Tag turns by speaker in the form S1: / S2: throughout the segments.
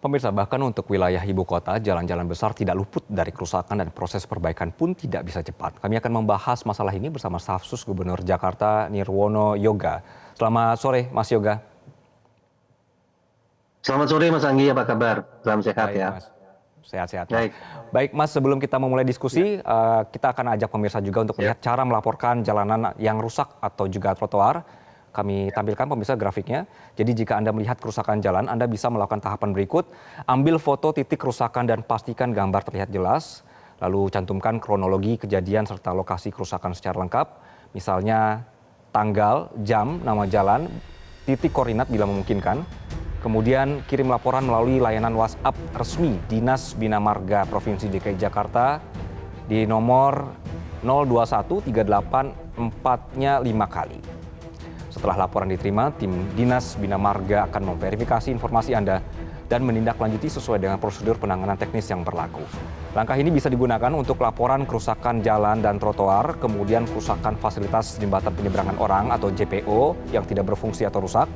S1: Pemirsa, bahkan untuk wilayah ibu kota, jalan-jalan besar tidak luput dari kerusakan dan proses perbaikan pun tidak bisa cepat. Kami akan membahas masalah ini bersama Stafsus Gubernur Jakarta Nirwono Yoga. Selamat sore, Mas Yoga.
S2: Selamat sore Mas Anggi, apa kabar? Salam sehat
S1: Baik,
S2: ya.
S1: Mas. Sehat-sehat, Mas.
S2: Baik,
S1: Baik, Mas, sebelum kita memulai
S2: ya,
S1: diskusi, kita akan ajak pemirsa juga untuk
S2: siap.
S1: melihat cara melaporkan jalanan yang rusak atau juga trotoar. Kami tampilkan pemirsa grafiknya. Jadi jika Anda melihat kerusakan jalan, Anda bisa melakukan tahapan berikut. Ambil foto titik kerusakan dan pastikan gambar terlihat jelas. Lalu cantumkan kronologi kejadian serta lokasi kerusakan secara lengkap. Misalnya tanggal, jam, nama jalan, titik koordinat bila memungkinkan. Kemudian kirim laporan melalui layanan WhatsApp resmi Dinas Bina Marga Provinsi DKI Jakarta di nomor 021 38 4-nya 5 kali. Setelah laporan diterima, tim Dinas Bina Marga akan memverifikasi informasi Anda dan menindaklanjuti sesuai dengan prosedur penanganan teknis yang berlaku. Langkah ini bisa digunakan untuk laporan kerusakan jalan dan trotoar, kemudian kerusakan fasilitas jembatan penyeberangan orang atau JPO yang tidak berfungsi atau rusak,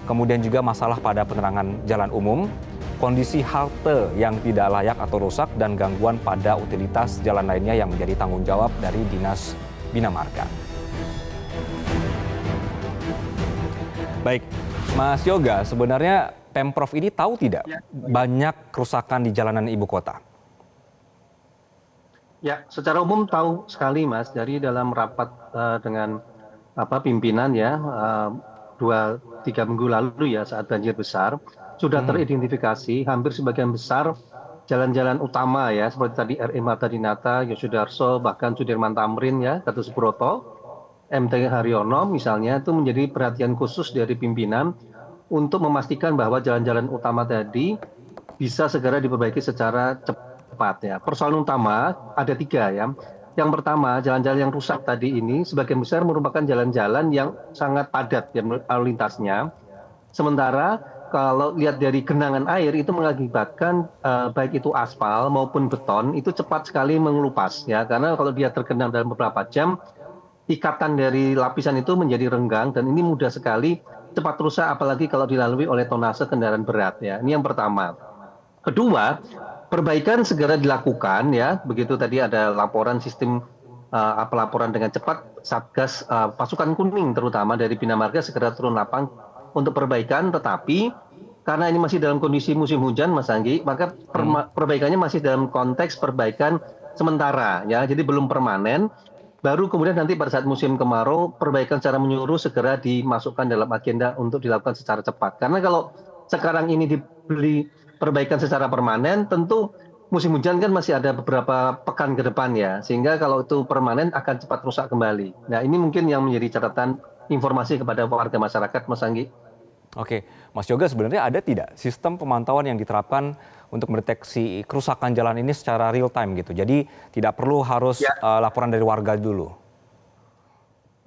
S1: kemudian juga masalah pada penerangan jalan umum, kondisi halte yang tidak layak atau rusak, dan gangguan pada utilitas jalan lainnya yang menjadi tanggung jawab dari Dinas Bina Marga. Baik, Mas Yoga, sebenarnya Pemprov ini tahu tidak banyak kerusakan di jalanan ibu kota?
S2: Ya, secara umum tahu sekali Mas, dari dalam rapat dengan pimpinan ya, 2-3 minggu lalu ya saat banjir besar, sudah teridentifikasi hampir sebagian besar jalan-jalan utama ya, seperti tadi RE Marta Dinata, Yosudarso, bahkan Sudirman Tamrin ya, Gatot Subroto, MT Haryono misalnya, itu menjadi perhatian khusus dari pimpinan untuk memastikan bahwa jalan-jalan utama tadi bisa segera diperbaiki secara cepat ya. Persoalan utama ada 3 ya. Yang pertama, jalan-jalan yang rusak tadi ini sebagian besar merupakan jalan-jalan yang sangat padat ya lalu lintasnya. Sementara kalau lihat dari genangan air itu mengakibatkan baik itu aspal maupun beton itu cepat sekali mengelupas ya, karena kalau dia tergenang dalam beberapa jam, ikatan dari lapisan itu menjadi renggang dan ini mudah sekali cepat rusak, apalagi kalau dilalui oleh tonnase kendaraan berat ya. Ini yang pertama. Kedua, perbaikan segera dilakukan ya. Begitu tadi ada laporan sistem pelaporan dengan cepat, Satgas pasukan kuning terutama dari Bina Marga segera turun lapang untuk perbaikan, tetapi karena ini masih dalam kondisi musim hujan Mas Anggi, maka perbaikannya masih dalam konteks perbaikan sementara ya. Jadi belum permanen. Baru kemudian nanti pada saat musim kemarau, perbaikan secara menyeluruh segera dimasukkan dalam agenda untuk dilakukan secara cepat. Karena kalau sekarang ini dibeli perbaikan secara permanen, tentu musim hujan kan masih ada beberapa pekan ke depan ya. Sehingga kalau itu permanen akan cepat rusak kembali. Nah ini mungkin yang menjadi catatan informasi kepada warga masyarakat, Mas Anggi.
S1: Oke, Mas Yoga, sebenarnya ada tidak sistem pemantauan yang diterapkan untuk mendeteksi kerusakan jalan ini secara real time gitu? Jadi tidak perlu harus
S2: Ya,
S1: laporan dari warga dulu.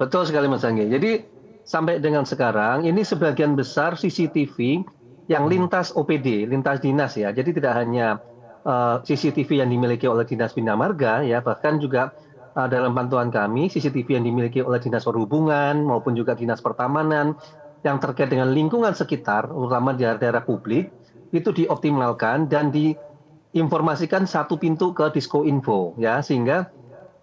S2: betul sekali Mas Anggi. Jadi sampai dengan sekarang ini sebagian besar CCTV yang lintas OPD, lintas dinas ya. Jadi tidak hanya CCTV yang dimiliki oleh Dinas Bina Marga ya, bahkan juga dalam pantauan kami CCTV yang dimiliki oleh Dinas Perhubungan maupun juga Dinas Pertamanan yang terkait dengan lingkungan sekitar, terutama di daerah publik, itu dioptimalkan dan diinformasikan satu pintu ke Disko Info ya, sehingga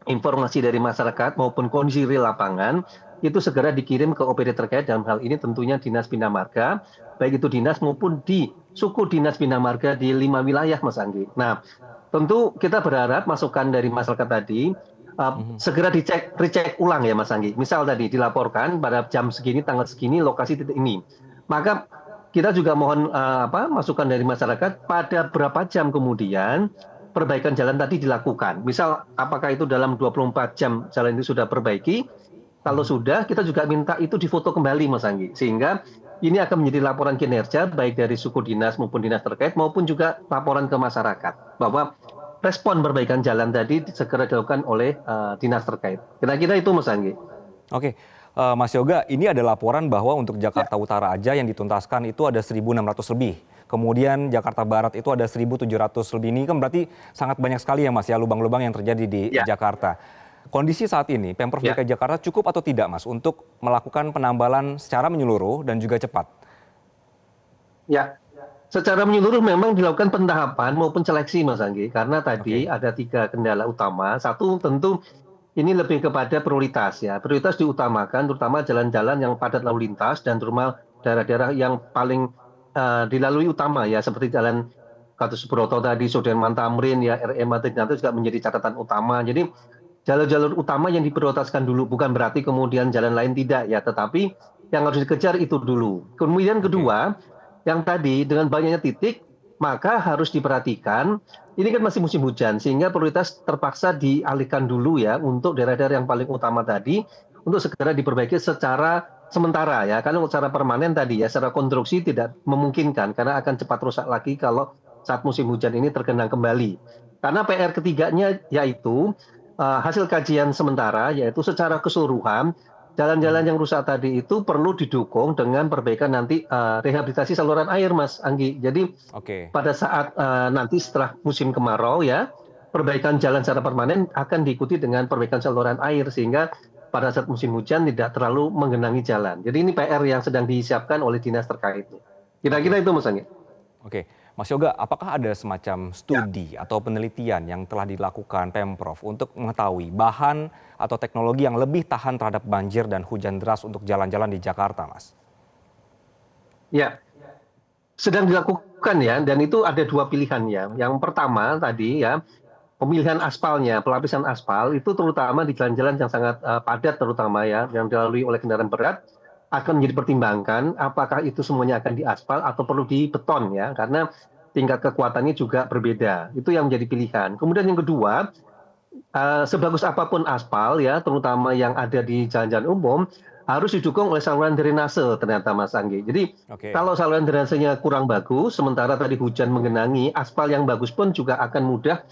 S2: informasi dari masyarakat maupun kondisi real lapangan itu segera dikirim ke OPD terkait, dalam hal ini tentunya Dinas Bina Marga, baik itu dinas maupun di suku Dinas Bina Marga di 5 wilayah Mas Anggi. Nah, tentu kita berharap masukan dari masyarakat tadi segera recheck ulang ya Mas Anggi. Misal tadi dilaporkan pada jam segini, tanggal segini, lokasi titik ini. Maka kita juga mohon masukan dari masyarakat pada berapa jam kemudian perbaikan jalan tadi dilakukan. Misal apakah itu dalam 24 jam jalan itu sudah perbaiki? Kalau sudah, kita juga minta itu difoto kembali Mas Anggi. Sehingga ini akan menjadi laporan kinerja baik dari suku dinas maupun dinas terkait maupun juga laporan ke masyarakat bahwa respon perbaikan jalan tadi segera dilakukan oleh dinas terkait. Kira-kira itu Mas Anggi.
S1: Oke, Mas Yoga, ini ada laporan bahwa untuk
S2: Ya,
S1: Jakarta Utara aja yang dituntaskan itu ada 1.600 lebih. Kemudian Jakarta Barat itu ada 1.700 lebih. Ini kan berarti sangat banyak sekali ya Mas ya, lubang-lubang yang terjadi di
S2: ya,
S1: Jakarta. Kondisi saat ini, Pemprov
S2: ya.
S1: DKI Jakarta cukup atau tidak Mas untuk melakukan penambalan secara menyeluruh dan juga cepat?
S2: Ya, Secara menyeluruh memang dilakukan pentahapan maupun seleksi Mas Anggi, karena tadi
S1: Oke,
S2: ada 3 kendala utama. Satu tentu ini lebih kepada prioritas ya, prioritas diutamakan terutama jalan-jalan yang padat lalu lintas dan terutama daerah-daerah yang paling, dilalui utama ya, seperti Jalan Gatot Subroto tadi, Sudirman Tamrin ya, RM Madinah itu juga menjadi catatan utama. Jadi jalur-jalur utama yang diprioritaskan dulu, bukan berarti kemudian jalan lain tidak ya, tetapi yang harus dikejar itu dulu. Kemudian
S1: oke,
S2: kedua, yang tadi dengan banyaknya titik, maka harus diperhatikan, ini kan masih musim hujan, sehingga prioritas terpaksa dialihkan dulu ya untuk daerah-daerah yang paling utama tadi, untuk segera diperbaiki secara sementara ya. Karena secara permanen tadi ya, secara konstruksi tidak memungkinkan, karena akan cepat rusak lagi kalau saat musim hujan ini tergenang kembali. Karena PR ketiganya yaitu hasil kajian sementara, yaitu secara keseluruhan jalan-jalan
S1: mhm,
S2: yang rusak tadi itu perlu didukung dengan perbaikan nanti rehabilitasi saluran air, Mas Anggi. Jadi
S1: oke.
S2: pada saat nanti setelah musim kemarau ya, perbaikan jalan secara permanen akan diikuti dengan perbaikan saluran air sehingga pada saat musim hujan tidak terlalu menggenangi jalan. Jadi ini PR yang sedang disiapkan oleh dinas terkait.
S1: Oke.
S2: Kira-kira itu Mas Anggi.
S1: Oke, Mas Yoga, apakah ada semacam
S2: Ya.
S1: studi atau penelitian yang telah dilakukan Pemprov untuk mengetahui bahan atau teknologi yang lebih tahan terhadap banjir dan hujan deras untuk jalan-jalan di Jakarta, Mas?
S2: Ya, sedang dilakukan ya, dan itu ada dua pilihan ya. Yang pertama tadi ya, pemilihan aspalnya, pelapisan aspal itu terutama di jalan-jalan yang sangat padat terutama ya, yang dilalui oleh kendaraan berat, akan menjadi pertimbangan apakah itu semuanya akan diaspal atau perlu dibeton ya, karena tingkat kekuatannya juga berbeda. Itu yang menjadi pilihan. Kemudian yang kedua, sebagus apapun aspal ya, terutama yang ada di jalan-jalan umum, harus didukung oleh saluran drainase ternyata Mas Anggi. Jadi
S1: Oke,
S2: kalau saluran drainasenya kurang bagus, sementara tadi hujan mengenangi, aspal yang bagus pun juga akan mudah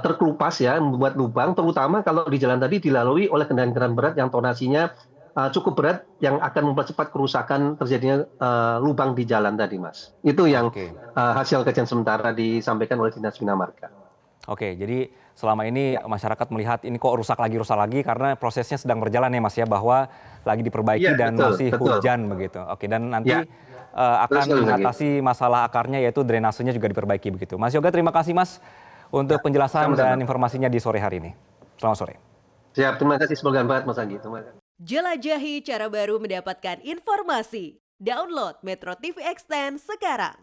S2: terkelupas ya, membuat lubang, terutama kalau di jalan tadi dilalui oleh kendaraan-kendaraan berat yang tonasinya cukup berat, yang akan mempercepat kerusakan terjadinya lubang di jalan tadi, Mas. Itu yang
S1: oke.
S2: hasil kajian sementara disampaikan oleh Dinas Bina Marga.
S1: Oke, jadi selama ini
S2: Ya,
S1: masyarakat melihat ini kok rusak lagi karena prosesnya sedang berjalan ya Mas ya, bahwa lagi
S2: iya
S1: diperbaiki dan
S2: betul,
S1: masih
S2: betul.
S1: hujan begitu. Oke, dan
S2: Ya,
S1: nanti
S2: betul sekali
S1: akan
S2: Mas Anggi.
S1: mengatasi masalah akarnya yaitu drainasenya juga diperbaiki begitu. Mas Yoga, terima kasih Mas untuk
S2: Ya,
S1: penjelasan dan
S2: sama-sama.
S1: informasinya di sore hari ini. Selamat sore.
S2: Siap, terima kasih. Semoga bermanfaat Mas Anggi. Terima kasih.
S3: Jelajahi cara baru mendapatkan informasi. Download Metro TV Extend sekarang.